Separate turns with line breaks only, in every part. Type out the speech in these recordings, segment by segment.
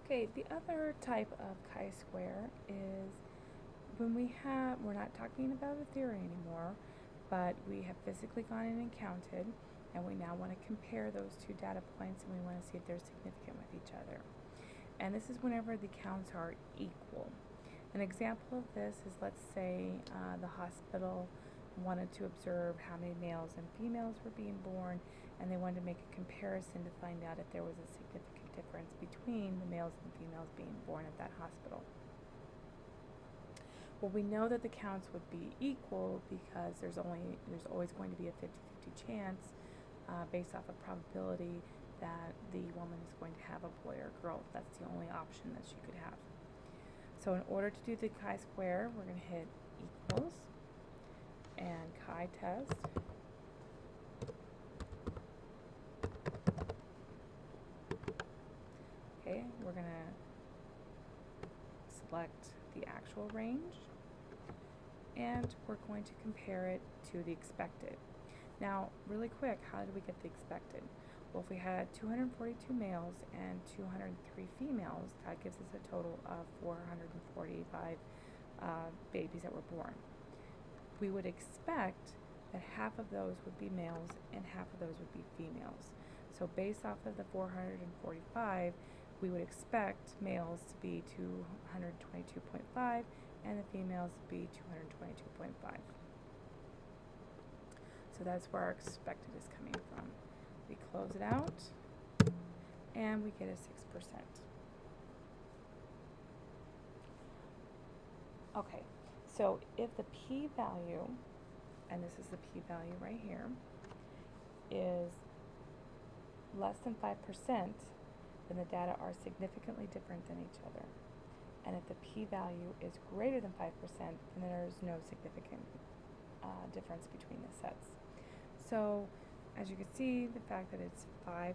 Okay, the other type of chi-square is when we're not talking about a theory anymore, but we have physically gone in and counted, and we now want to compare those two data points and we want to see if they're significant with each other. And this is whenever the counts are equal. An example of this is, let's say the hospital wanted to observe how many males and females were being born, and they wanted to make a comparison to find out if there was a significant difference between the males and females being born at that hospital. Well, we know that the counts would be equal because there's always going to be a 50-50 chance based off of probability that the woman is going to have a boy or girl. That's the only option that she could have. So in order to do the chi-square, we're going to hit equals and chi-test. Okay, we're going to select the actual range, and we're going to compare it to the expected. Now, really quick, how did we get the expected? Well, if we had 242 males and 203 females, that gives us a total of 445 babies that were born. We would expect that half of those would be males and half of those would be females. So based off of the 445, we would expect males to be 222.5 and the females to be 222.5. So that's where our expected is coming from. We close it out and we get a 6%. Okay, so if the p-value, and this is the p-value right here, is less than 5%, then the data are significantly different than each other. And if the p-value is greater than 5%, then there is no significant difference between the sets. So as you can see, the fact that it's 5%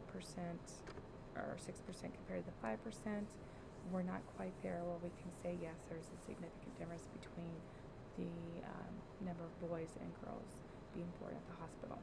or 6% compared to the 5%, we're not quite there where we can say yes, there's a significant difference between the number of boys and girls being born at the hospital.